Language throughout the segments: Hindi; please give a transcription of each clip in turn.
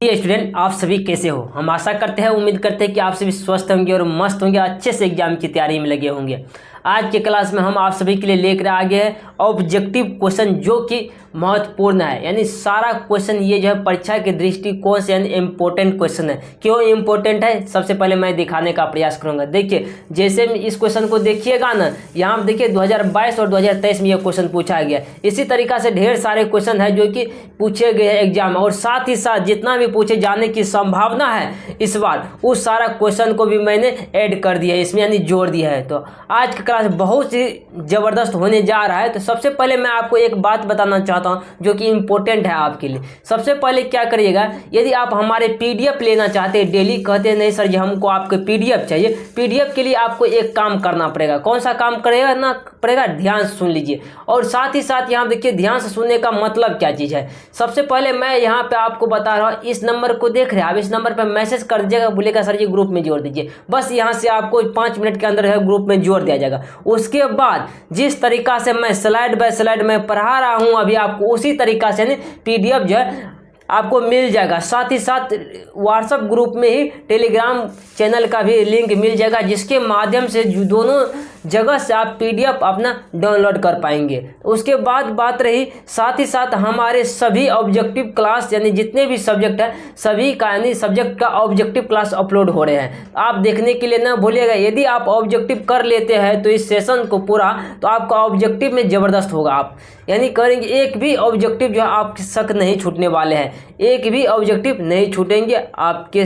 स्टूडेंट, आप सभी कैसे हो? हम आशा करते हैं, उम्मीद करते हैं कि आप सभी स्वस्थ होंगे और मस्त होंगे, अच्छे से एग्जाम की तैयारी में लगे होंगे। आज के क्लास में हम आप सभी के लिए लेकर आ गए हैं ऑब्जेक्टिव क्वेश्चन जो कि महत्वपूर्ण है। यानी सारा क्वेश्चन ये जो है परीक्षा के दृष्टिकोण से यानी इम्पोर्टेंट क्वेश्चन है। क्यों इम्पोर्टेंट है, सबसे पहले मैं दिखाने का प्रयास करूंगा। देखिए, जैसे इस क्वेश्चन को देखिएगा ना, यहाँ देखिए 2022 और 2023 में यह क्वेश्चन पूछा गया। इसी तरीका से ढेर सारे क्वेश्चन है जो कि पूछे गए हैं एग्जाम में, और साथ ही साथ जितना भी पूछे जाने की संभावना है इस बार, उस सारा क्वेश्चन को भी मैंने ऐड कर दिया है इसमें, यानी जोड़ दिया है। तो आज का क्लास बहुत ही ज़बरदस्त होने जा रहा है। तो सबसे पहले मैं आपको एक बात बताना चाहता हूं जो कि इम्पोर्टेंट है आपके लिए। सबसे पहले क्या करिएगा, यदि आप हमारे पीडीएफ लेना चाहते हैं, डेली कहते हैं नहीं सर जी हमको आपके पीडीएफ चाहिए, पीडीएफ के लिए आपको एक काम करना पड़ेगा। कौन सा काम करेगा ना पड़ेगा, ध्यान से सुन लीजिए। और साथ ही साथ यहाँ देखिए, ध्यान से सुनने का मतलब क्या चीज़ है। सबसे पहले मैं यहाँ पे आपको बता रहा हूँ, इस नंबर को देख रहे हैं आप, इस नंबर पर मैसेज कर दीजिएगा, बोलेगा सर जी ग्रुप में जोड़ दीजिए। बस यहाँ से आपको 5 मिनट के अंदर है ग्रुप में जोड़ दिया जाएगा। उसके बाद जिस तरीका से मैं स्लाइड बाय स्लाइड में पढ़ा रहा हूँ अभी आपको, उसी तरीका से पीडीएफ जो है आपको मिल जाएगा। साथ ही साथ व्हाट्सएप ग्रुप में ही टेलीग्राम चैनल का भी लिंक मिल जाएगा, जिसके माध्यम से दोनों जगह से आप पीडीएफ अपना डाउनलोड कर पाएंगे। उसके बाद बात रही, साथ ही साथ हमारे सभी ऑब्जेक्टिव क्लास यानी जितने भी सब्जेक्ट है सभी का यानी सब्जेक्ट का ऑब्जेक्टिव क्लास अपलोड हो रहे हैं। आप देखने के लिए ना भूलिएगा। यदि आप ऑब्जेक्टिव कर लेते हैं तो इस सेशन को पूरा, तो आपका ऑब्जेक्टिव में ज़बरदस्त होगा। आप यानी करेंगे, एक भी ऑब्जेक्टिव जो है आपके शक नहीं छूटने वाले हैं, एक भी ऑब्जेक्टिव नहीं छूटेंगे आपके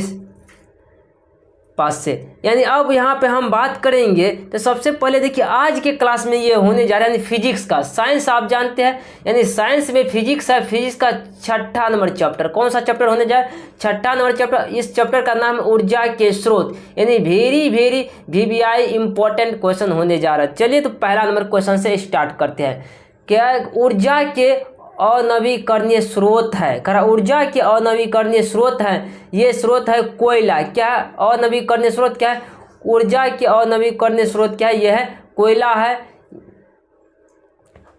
पास से। यानी अब यहाँ पे हम बात करेंगे तो सबसे पहले देखिए, आज के क्लास में ये होने जा रहा है यानी फिजिक्स का। साइंस आप जानते हैं, यानी साइंस में फिजिक्स है, फिजिक्स का 6ठा नंबर चैप्टर। कौन सा चैप्टर होने जा रहा है? 6ठा नंबर चैप्टर। इस चैप्टर का नाम है ऊर्जा के स्रोत, यानी very very VVI important question होने जा रहा है। चलिए तो पहला नंबर क्वेश्चन से स्टार्ट करते हैं। क्या ऊर्जा के अनवीकरणीय स्रोत है? करा ऊर्जा के अनवीकरणीय स्रोत है, ये स्रोत है कोयला। क्या अनवीकरणीय स्रोत क्या है? ऊर्जा के अनवीकरणीय स्रोत क्या है? यह है कोयला है।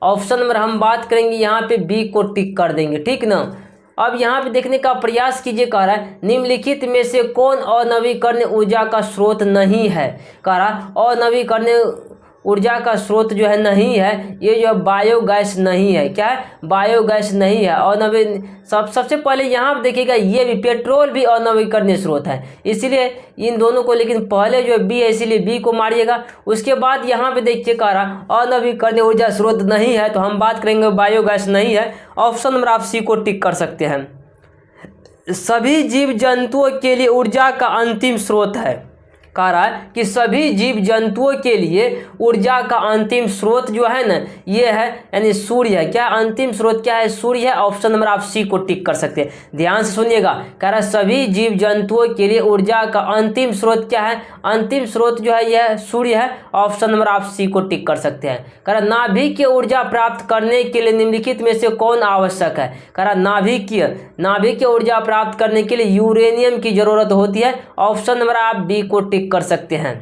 ऑप्शन नंबर हम बात करेंगे यहाँ पे बी को टिक कर देंगे, ठीक ना। अब यहाँ पे देखने का प्रयास कीजिए, कह रहा है निम्नलिखित में से कौन अनवीकरणीय ऊर्जा का स्रोत नहीं है? कह रहा अनवीकरणीय ऊर्जा का स्रोत जो है नहीं है, ये जो बायोगैस नहीं है। क्या है? बायोगैस नहीं है। अनवीकरणीय सबसे पहले यहाँ पर देखिएगा, ये भी पेट्रोल भी अनवीकरणीय स्रोत है, इसलिए इन दोनों को, लेकिन पहले जो बी है इसीलिए बी को मारिएगा। उसके बाद यहाँ पे देखिए कह रहा अनवीकरणीय ऊर्जा स्रोत नहीं है, तो हम बात करेंगे बायोगैस नहीं है। ऑप्शन नंबर आप सी को टिक कर सकते हैं। सभी जीव जंतुओं के लिए ऊर्जा का अंतिम स्रोत है। कह रहा है कि सभी जीव जंतुओं के लिए ऊर्जा का अंतिम स्रोत जो है ना, ये है यानी सूर्य है। क्या अंतिम स्रोत क्या है? सूर्य है। ऑप्शन नंबर आप सी को टिक कर सकते हैं। ध्यान से सुनिएगा, कह रहा है सभी जीव जंतुओं के लिए ऊर्जा का अंतिम स्रोत क्या है? अंतिम स्रोत जो है यह सूर्य है। ऑप्शन नंबर आप सी को टिक कर सकते हैं। कह रहा नाभिकीय ऊर्जा प्राप्त करने के लिए निम्नलिखित में से कौन आवश्यक है? कह रहा नाभिकीय ऊर्जा प्राप्त करने के लिए यूरेनियम की जरूरत होती है। ऑप्शन नंबर आप बी को टिक कर सकते हैं।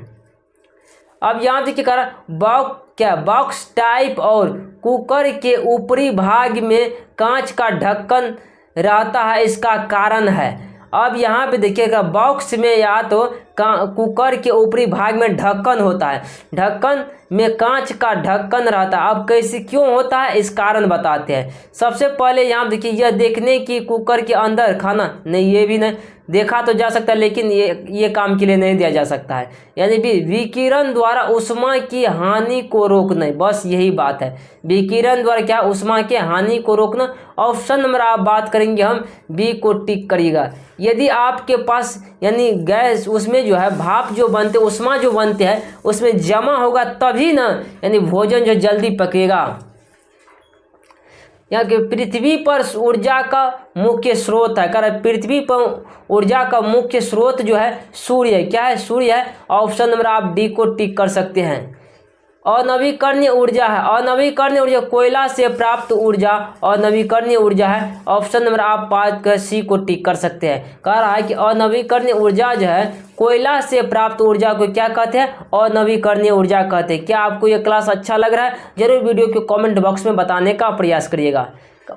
अब यहाँ देखिए कह रहा बॉक्स टाइप और कुकर के ऊपरी भाग में कांच का ढक्कन रहता है, इसका कारण है। अब यहाँ पे देखिएगा, बॉक्स में या तो कुकर के ऊपरी भाग में ढक्कन होता है, ढक्कन में कांच का ढक्कन रहता है। अब कैसे क्यों होता है, इस कारण बताते हैं। सबसे पहले यहाँ देखिए, यह देखने की कुकर के अंदर खाना नहीं, ये भी नहीं देखा तो जा सकता है, लेकिन ये काम के लिए नहीं दिया जा सकता है। यानी विकिरण द्वारा उष्मा की हानि को रोकना, बस यही बात है। विकिरण द्वारा क्या? उष्मा की हानि को रोकना। ऑप्शन नंबर आप बात करेंगे हम बी को टिक करिएगा। यदि आपके पास यानी गैस उसमें जो है भाप जो बनते, उष्मा जो बनते हैं उसमें जमा होगा तभी ना यानी भोजन जो जल्दी पकेगा। यहाँ के पृथ्वी पर ऊर्जा का मुख्य स्रोत है। कह रहा है पृथ्वी पर ऊर्जा का मुख्य स्रोत जो है सूर्य है। क्या है? सूर्य है। ऑप्शन नंबर आप डी को टिक कर सकते हैं। अनवीकरणीय ऊर्जा है, अनवीकरणीय ऊर्जा कोयला से प्राप्त ऊर्जा अनवीकरणीय ऊर्जा है। ऑप्शन नंबर आप 5 का सी को टिक कर सकते हैं। कह रहा है कि अनवीकरणीय ऊर्जा जो है कोयला से प्राप्त ऊर्जा को क्या कहते हैं? अनवीकरणीय ऊर्जा कहते हैं। क्या आपको ये क्लास अच्छा लग रहा है? जरूर वीडियो के कमेंट बॉक्स में बताने का प्रयास करिएगा।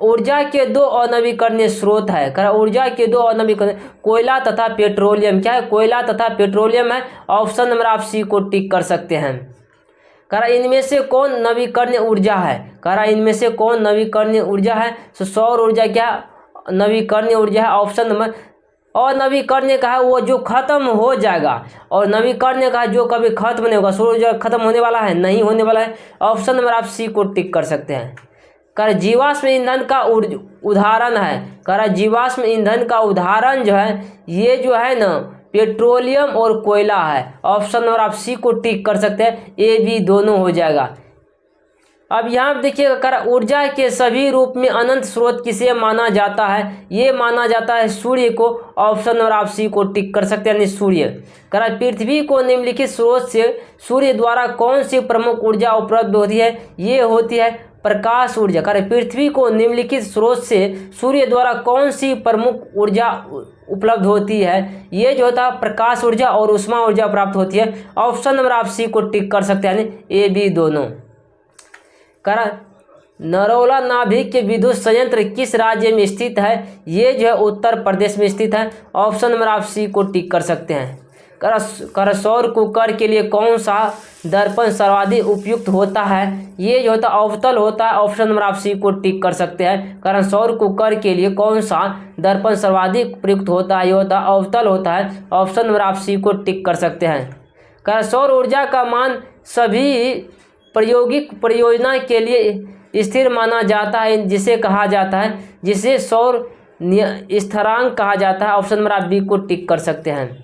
ऊर्जा के दो अनवीकरणीय स्रोत है। करा ऊर्जा के दो अनवीकरणीय, कोयला तथा पेट्रोलियम। क्या है? कोयला तथा पेट्रोलियम है। ऑप्शन नंबर आप सी को टिक कर सकते हैं। करा इनमें से कौन नवीकरणीय ऊर्जा है? करा इनमें से कौन नवीकरणीय ऊर्जा है? तो सौर ऊर्जा क्या नवीकरणीय ऊर्जा है? Option number. और नवीकरणीय का है वो जो खत्म हो जाएगा, और नवीकरणीय का है जो कभी खत्म नहीं होगा। सौर ऊर्जा खत्म होने वाला है? नहीं होने वाला है। ऑप्शन नंबर आप सी को टिक कर सकते हैं। कर जीवाश्म ईंधन का उदाहरण है। कर जीवाश्म ईंधन का उदाहरण जो है ये जो है ना पेट्रोलियम और कोयला है। ऑप्शन नंबर आप सी को टिक कर सकते हैं। ए बी दोनों हो जाएगा। अब यहाँ देखिएगा कर ऊर्जा के सभी रूप में अनंत स्रोत किसे माना जाता है? ये माना जाता है सूर्य को। ऑप्शन नंबर आप सी को टिक कर सकते हैं, यानी सूर्य। कर पृथ्वी को निम्नलिखित स्रोत से सूर्य द्वारा कौन सी प्रमुख ऊर्जा उपलब्ध होती है? ये होती है प्रकाश ऊर्जा। कर पृथ्वी को निम्नलिखित स्रोत से सूर्य द्वारा कौन सी प्रमुख ऊर्जा उपलब्ध होती है? ये जो होता है प्रकाश ऊर्जा और उष्मा ऊर्जा प्राप्त होती है। ऑप्शन नंबर आप सी को टिक कर सकते हैं, यानी ए बी दोनों। करा नरोला नाभिक के विद्युत संयंत्र किस राज्य में स्थित है? ये जो है उत्तर प्रदेश में स्थित है। ऑप्शन नंबर आप सी को टिक कर सकते हैं। कर सौर कुकर के लिए कौन सा दर्पण सर्वाधिक उपयुक्त होता है? ये जो होता है अवतल होता है। ऑप्शन नंबर आप सी को टिक कर सकते हैं। कारण सौर कुकर के लिए कौन सा दर्पण सर्वाधिक प्रयुक्त होता है? ये होता है अवतल होता है। ऑप्शन नंबर आप सी को टिक कर सकते हैं। कारण सौर ऊर्जा का मान सभी प्रायोगिक परियोजना के लिए स्थिर माना जाता है, जिसे कहा जाता है, जिसे सौर स्थिरांक कहा जाता है। ऑप्शन नंबर आप बी को टिक कर सकते हैं।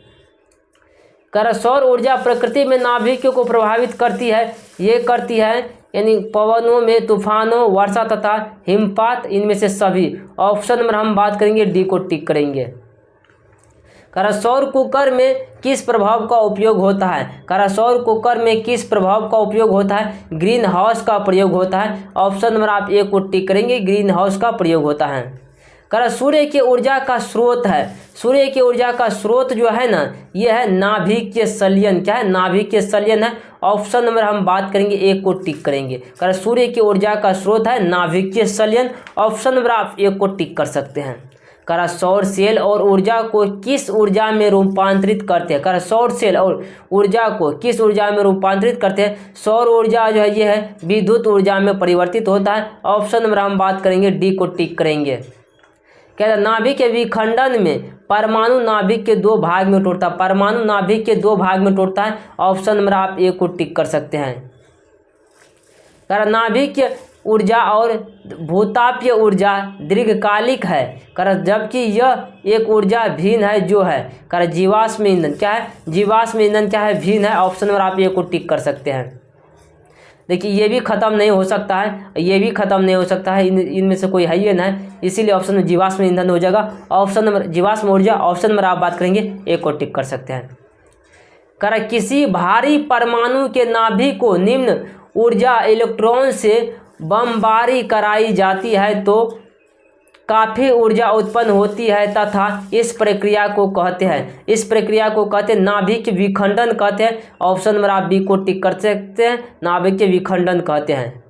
कर सौर ऊर्जा प्रकृति में नाभिकों को प्रभावित करती है। ये करती है यानी पवनों में, तूफानों, वर्षा तथा हिमपात, इनमें से सभी। ऑप्शन नंबर हम बात करेंगे डी को टिक करेंगे। कर सौर कुकर में किस प्रभाव का उपयोग होता है? कर सौर कुकर में किस प्रभाव का उपयोग होता है? ग्रीन हाउस का प्रयोग होता है। ऑप्शन नंबर आप ए को टिक करेंगे, ग्रीन हाउस का प्रयोग होता है। कर सूर्य की ऊर्जा का स्रोत है। सूर्य की ऊर्जा का स्रोत जो है ना ये है नाभिकीय संलयन। क्या है? नाभिकीय संलयन है। ऑप्शन नंबर हम बात करेंगे ए को टिक करेंगे। कर सूर्य की ऊर्जा का स्रोत है नाभिकीय संलयन। ऑप्शन नंबर आप ए को टिक कर सकते हैं। कर सौर सेल और ऊर्जा को किस ऊर्जा में रूपांतरित करते हैं? कर सौर सेल और ऊर्जा को किस ऊर्जा में रूपांतरित करते हैं? सौर ऊर्जा जो है ये है विद्युत ऊर्जा में परिवर्तित होता है। ऑप्शन नंबर हम बात करेंगे डी को टिक करेंगे। कहते हैं नाभिक के विखंडन में परमाणु नाभिक के दो भाग में टूटता है। परमाणु नाभिक के दो भाग में टूटता है। ऑप्शन नंबर आप ए को टिक कर सकते हैं। कर नाभिक ऊर्जा और भूतापीय ऊर्जा दीर्घकालिक है। कर जबकि यह एक ऊर्जा भिन्न है जो है कर जीवाश्म ईंधन। क्या है? जीवाश्म ईंधन क्या है? भिन्न है। ऑप्शन नंबर आप ए को टिक कर सकते हैं। देखिए ये भी ख़त्म नहीं हो सकता है, ये भी ख़त्म नहीं हो सकता है, इनमें से कोई है ही ना, इसीलिए ऑप्शन में जीवाश्म ईंधन हो जाएगा। ऑप्शन नंबर जीवाश्म ऊर्जा। ऑप्शन नंबर आप बात करेंगे ए को टिक कर सकते हैं। कर किसी भारी परमाणु के नाभिक को निम्न ऊर्जा इलेक्ट्रॉन से बमबारी कराई जाती है तो काफ़ी ऊर्जा उत्पन्न होती है तथा इस प्रक्रिया को कहते हैं, इस प्रक्रिया को कहते हैं नाभिक विखंडन कहते हैं। ऑप्शन नंबर आप बी को टिक कर सकते हैं, नाभिक विखंडन कहते हैं।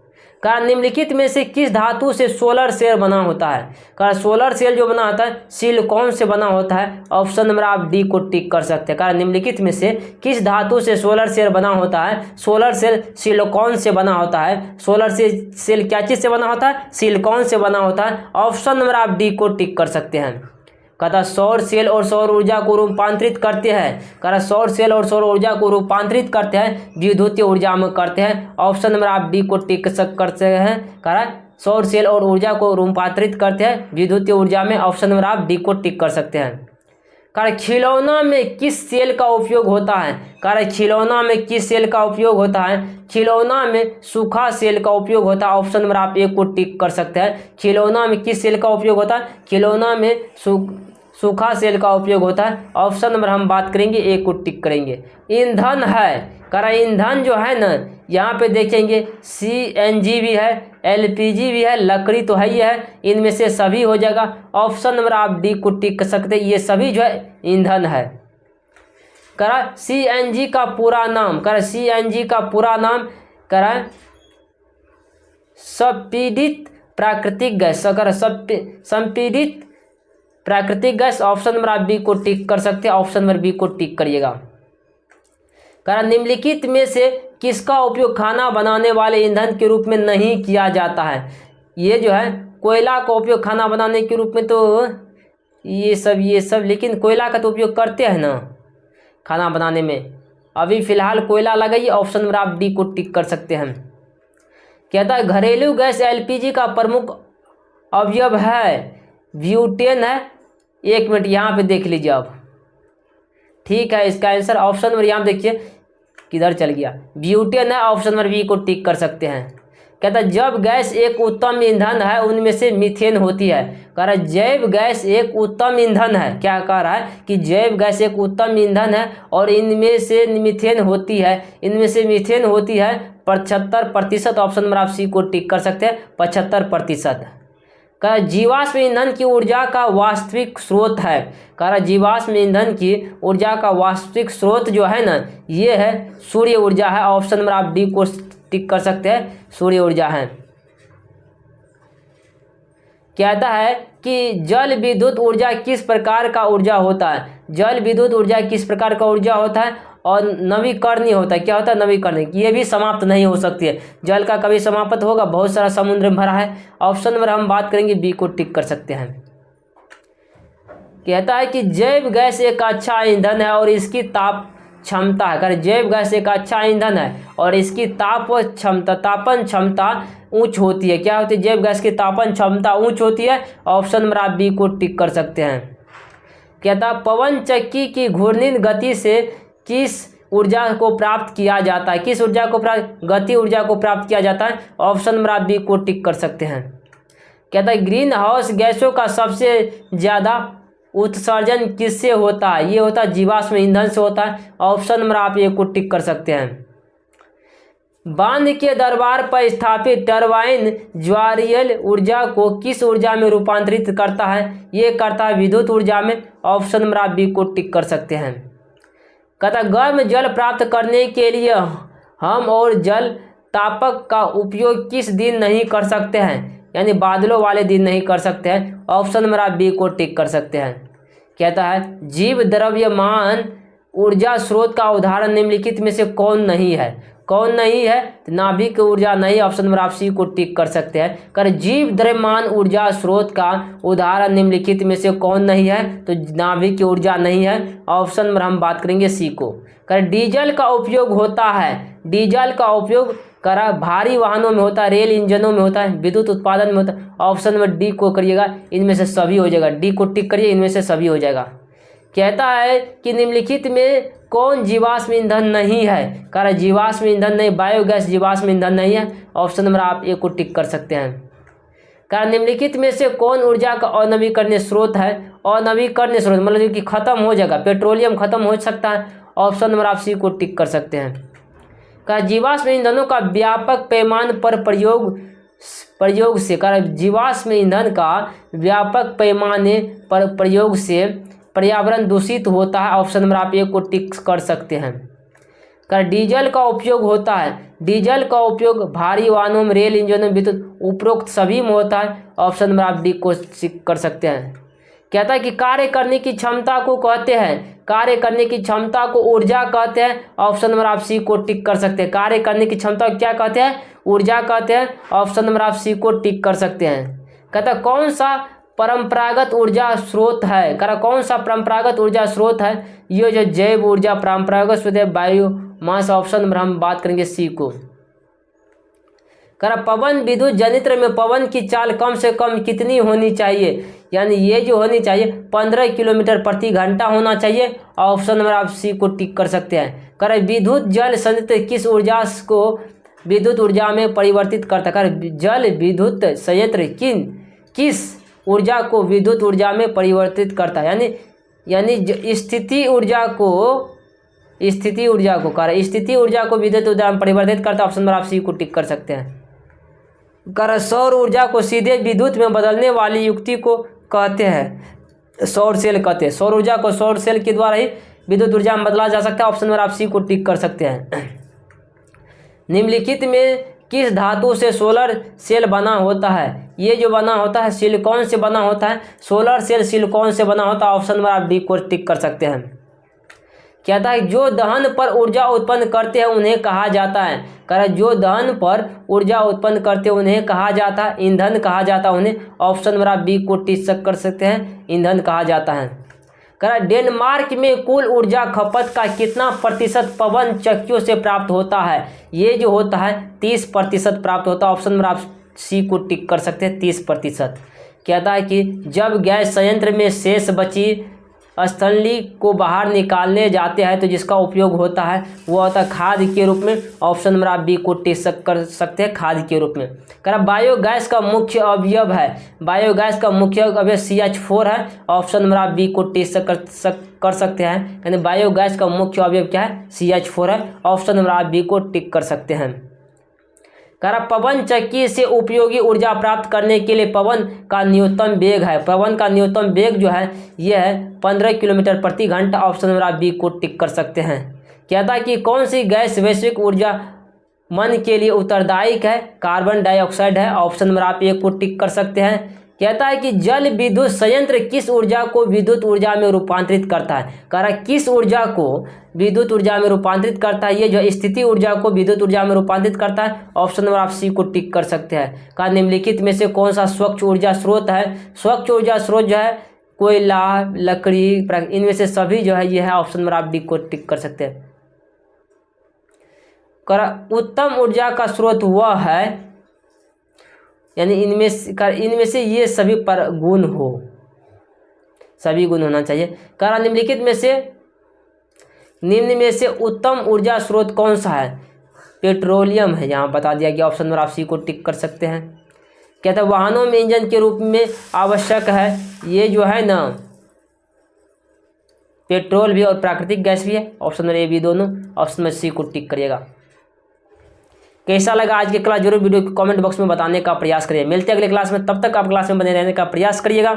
कारण निम्नलिखित में से किस धातु से सोलर सेल बना होता है? कारण सोलर सेल जो बना होता है सिलिकॉन से बना होता है। ऑप्शन नंबर आप डी को टिक कर सकते हैं। कारण निम्नलिखित में से किस धातु से सोलर सेल बना होता है? सोलर सेल सिलिकॉन से बना होता है। सोलर सेल क्या चीज़ से बना होता है? सिलिकॉन से बना होता है। ऑप्शन नंबर आप डी को टिक कर सकते हैं। कहता सौर सेल और सौर ऊर्जा को रूपांतरित करते हैं। कहता सौर सेल और सौर ऊर्जा को रूपांतरित करते हैं विद्युतीय ऊर्जा में करते हैं। ऑप्शन नंबर आप डी को टिक करते हैं। कहता सौर सेल और ऊर्जा को रूपांतरित करते हैं विद्युतीय ऊर्जा में। ऑप्शन नंबर आप डी को टिक कर सकते हैं। कहता खिलौना में किस सेल का उपयोग होता है? कहता खिलौना में किस सेल का उपयोग होता है? खिलौना में सूखा सेल का उपयोग होता है। ऑप्शन नंबर आप ए को टिक कर सकते हैं। खिलौना में किस सेल का उपयोग होता है? खिलौना में सूखा सेल का उपयोग होता है। ऑप्शन नंबर हम बात करेंगे ए को टिक करेंगे। ईंधन है। करा ईंधन जो है ना यहाँ पे देखेंगे CNG भी है, LPG भी है, लकड़ी तो है ही है, इनमें से सभी हो जाएगा। ऑप्शन नंबर आप डी को टिक कर सकते हैं, ये सभी जो है ईंधन है। करा CNG का पूरा नाम, करा CNG का पूरा नाम करा संपीड़ित प्राकृतिक गैस, अगर संपीड़ित प्राकृतिक गैस, ऑप्शन नंबर आप बी को टिक कर सकते हैं, ऑप्शन नंबर बी को टिक करिएगा। कारण निम्नलिखित में से किसका उपयोग खाना बनाने वाले ईंधन के रूप में नहीं किया जाता है? ये जो है कोयला का उपयोग खाना बनाने के रूप में तो ये सब लेकिन कोयला का तो उपयोग करते हैं ना खाना बनाने में। अभी फ़िलहाल कोयला लगाइए, ऑप्शन नंबर आप डी को टिक कर सकते हैं। कहता है घरेलू गैस एलपीजी का प्रमुख अवयव है, ब्यूटेन है। 1 मिनट यहाँ पे देख लीजिए आप, ठीक है इसका आंसर ऑप्शन नंबर यहाँ देखिए किधर चल गया, ब्यूटेन है, ऑप्शन नंबर बी को टिक कर सकते हैं। कहता है जब गैस एक उत्तम ईंधन है उनमें से मीथेन होती है। कह रहा है जैव गैस एक उत्तम ईंधन है, क्या कह रहा है कि जैव गैस एक उत्तम ईंधन है और इनमें से मीथेन होती है, इनमें से मीथेन होती है 75%, ऑप्शन नंबर आप सी को टिक कर सकते हैं 75%। कह जीवाश्म ईंधन की ऊर्जा का वास्तविक स्रोत है। कह रहा जीवाश्म ईंधन की ऊर्जा का वास्तविक स्रोत जो है ना ये है सूर्य ऊर्जा है, ऑप्शन नंबर आप डी को टिक कर सकते हैं, सूर्य ऊर्जा है। कहता है कि जल विद्युत ऊर्जा किस प्रकार का ऊर्जा होता है? जल विद्युत ऊर्जा किस प्रकार का ऊर्जा होता है और नवीकरणीय होता है। क्या होता है? नवीकरणीय। ये भी समाप्त नहीं हो सकती है, जल का कभी समाप्त होगा, बहुत सारा समुद्र में भरा है। ऑप्शन नंबर हम बात करेंगे बी को टिक कर सकते हैं। कहता है कि जैव गैस एक अच्छा ईंधन है और इसकी ताप क्षमता है। अगर जैव गैस एक अच्छा ईंधन है और इसकी तापन क्षमता उच्च होती है। क्या होती है? जैव गैस की तापन क्षमता उच्च होती है, ऑप्शन नंबर आप बी को टिक कर सकते हैं। कहता पवन चक्की की घूर्णन गति से किस ऊर्जा को प्राप्त किया जाता है? किस ऊर्जा को गति ऊर्जा को प्राप्त किया जाता है, ऑप्शन नंबर आप बी को टिक कर सकते हैं। कहता है ग्रीन हाउस गैसों का सबसे ज़्यादा उत्सर्जन किससे होता है? ये होता है जीवाश्म ईंधन से होता है, ऑप्शन नंबर आप ये को टिक कर सकते हैं। बांध के दरबार पर स्थापित टरबाइन ज्वारीय ऊर्जा को किस ऊर्जा में रूपांतरित करता है? ये करता है विद्युत ऊर्जा में, ऑप्शन नंबर आप बी को टिक कर सकते हैं। कहता गर्म जल प्राप्त करने के लिए हम और जल तापक का उपयोग किस दिन नहीं कर सकते हैं? यानी बादलों वाले दिन नहीं कर सकते हैं, ऑप्शन नंबर आप बी को टिक कर सकते हैं। कहता है जीव द्रव्यमान ऊर्जा स्रोत का उदाहरण निम्नलिखित में से कौन नहीं है? कौन नहीं है? तो नाभिक ऊर्जा नहीं, ऑप्शन नंबर आप सी को टिक कर सकते हैं। कर जीव द्रव्यमान ऊर्जा स्रोत का उदाहरण निम्नलिखित में से कौन नहीं है? तो नाभिक ऊर्जा नहीं है, ऑप्शन नंबर हम बात करेंगे सी को। कर डीजल का उपयोग होता है, डीजल का उपयोग करा भारी वाहनों में होता है, रेल इंजनों में होता है, विद्युत उत्पादन में होता है, ऑप्शन नंबर डी को करिएगा, इनमें से सभी हो जाएगा। डी को टिक करिए, इनमें से सभी हो जाएगा। कहता है कि निम्नलिखित में कौन जीवाश्म ईंधन नहीं है? कह रहा जीवाश्म ईंधन नहीं, बायोगैस जीवाश्म ईंधन नहीं है, ऑप्शन नंबर आप ए को टिक कर सकते हैं। कह निम्नलिखित में से कौन ऊर्जा का अनवीकरणीय स्रोत है? अनवीकरणीय स्रोत मतलब कि खत्म हो जाएगा, पेट्रोलियम खत्म हो सकता है, ऑप्शन नंबर आप सी को टिक कर सकते हैं। कह जीवाश्म ईंधनों का व्यापक पैमाने पर प्रयोग से, कह जीवाश्म ईंधन का व्यापक पैमाने पर प्रयोग से पर्यावरण दूषित होता है, ऑप्शन नंबर आप ए को टिक कर सकते हैं। कर डीजल का उपयोग होता है, डीजल का उपयोग भारी वाहनों में, रेल इंजनों में, विद्युत उपरोक्त सभी में होता है, ऑप्शन नंबर आप डी को टिक कर सकते हैं। कहता है कि कार्य करने की क्षमता को कहते हैं, कार्य करने की क्षमता को ऊर्जा कहते हैं, ऑप्शन नंबर आप सी को टिक कर सकते हैं। कार्य करने की क्षमता को क्या कहते हैं? ऊर्जा कहते हैं, ऑप्शन नंबर आप सी को टिक कर सकते हैं। कहता है कौन सा परंपरागत ऊर्जा स्रोत है? कह कौन सा परंपरागत ऊर्जा स्रोत है? ये जो जैव ऊर्जा परंपरागत स्रोत है बायोमास, ऑप्शन नंबर हम बात करेंगे सी को। कह पवन विद्युत जनित्र में पवन की चाल कम से कम कितनी होनी चाहिए? यानी ये जो होनी चाहिए 15 किलोमीटर प्रति घंटा होना चाहिए, ऑप्शन नंबर आप सी को टिक कर सकते हैं। कह विद्युत जल संयंत्र किस ऊर्जा को विद्युत ऊर्जा में परिवर्तित करता है? कह जल विद्युत संयंत्र किस ऊर्जा को विद्युत ऊर्जा में परिवर्तित करता है? यानी स्थिति ऊर्जा को स्थिति ऊर्जा को विद्युत ऊर्जा में परिवर्तित करता है, ऑप्शन नंबर आप सी को टिक कर सकते हैं। कर सौर ऊर्जा को सीधे विद्युत में बदलने वाली युक्ति को कहते हैं, सौर सेल कहते हैं। सौर ऊर्जा को सौर सेल के द्वारा ही विद्युत ऊर्जा में बदला जा सकता है, ऑप्शन नंबर आप सी को टिक कर सकते हैं। निम्नलिखित में किस धातु से सोलर सेल बना होता है? ये जो बना होता है सिलिकॉन से बना होता है। सोलर सेल सिलिकॉन से बना होता है। ऑप्शन नंबर आप डी को टिक कर सकते हैं। कहता है जो दहन पर ऊर्जा उत्पन्न करते हैं उन्हें कहा जाता है। कह रहा है जो दहन पर ऊर्जा उत्पन्न करते हैं उन्हें कहा जाता है ईंधन कहा जाता है उन्हें। ऑप्शन नंबर आप बी को टिक कर सकते हैं, ईंधन कहा जाता है। कह रहा है डेनमार्क में कुल ऊर्जा खपत का कितना प्रतिशत पवन चक्कियों से प्राप्त होता है? ये जो होता है 30% प्राप्त होता है। ऑप्शन नंबर आप सी को टिक कर सकते हैं, 30%। कहता है कि जब गैस संयंत्र में शेष बची स्थली को बाहर निकालने जाते हैं तो जिसका उपयोग होता है वो होता है खाद के रूप में। ऑप्शन नंबर आप बी को टिक कर सकते हैं, खाद के रूप में। कह रहा बायोगैस का मुख्य अवयव है। बायोगैस का मुख्य अवयव CH4 है। ऑप्शन नंबर आप बी को टिक कर सकते हैं। यानी बायोगैस का मुख्य अवयव क्या है? CH4 है। ऑप्शन नंबर आप बी को टिक कर सकते हैं। कह रहा पवन चक्की से उपयोगी ऊर्जा प्राप्त करने के लिए पवन का न्यूनतम वेग है। पवन का न्यूनतम वेग जो है यह है 15 किलोमीटर प्रति घंटा। ऑप्शन नंबर आप बी को टिक कर सकते हैं। कहता है कि कौन सी गैस वैश्विक ऊर्जा मन के लिए उत्तरदायी है? कार्बन डाइऑक्साइड है। ऑप्शन नंबर आप ए को टिक कर सकते हैं। कहता है कि जल विद्युत संयंत्र किस ऊर्जा को विद्युत ऊर्जा में रूपांतरित करता है? कह रहा है किस ऊर्जा को विद्युत ऊर्जा में रूपांतरित करता है? ये जो स्थिति ऊर्जा को विद्युत ऊर्जा में रूपांतरित करता है। ऑप्शन नंबर आप सी को टिक कर सकते हैं। कहा निम्नलिखित में से कौन सा स्वच्छ ऊर्जा स्रोत है? स्वच्छ ऊर्जा स्रोत जो है कोयला, लकड़ी, इनमें से सभी जो है ये है। ऑप्शन नंबर आप डी को टिक कर सकते हैं। कह रहा उत्तम ऊर्जा का स्रोत वह है, यानी इनमें से ये सभी पर गुण हो, सभी गुण होना चाहिए। कह रहा निम्नलिखित में से निम्न में से उत्तम ऊर्जा स्रोत कौन सा है? पेट्रोलियम है, यहाँ बता दिया गया। ऑप्शन नंबर आप सी को टिक कर सकते हैं। कहता है वाहनों में इंजन के रूप में आवश्यक है, ये जो है ना पेट्रोल भी और प्राकृतिक गैस भी है। ऑप्शन नंबर ए बी दोनों। ऑप्शन में सी को टिक करिएगा। कैसा लगा आज की क्लास जरूर वीडियो को कमेंट बॉक्स में बताने का प्रयास करिए। मिलते हैं अगले क्लास में, तब तक आप क्लास में बने रहने का प्रयास करिएगा।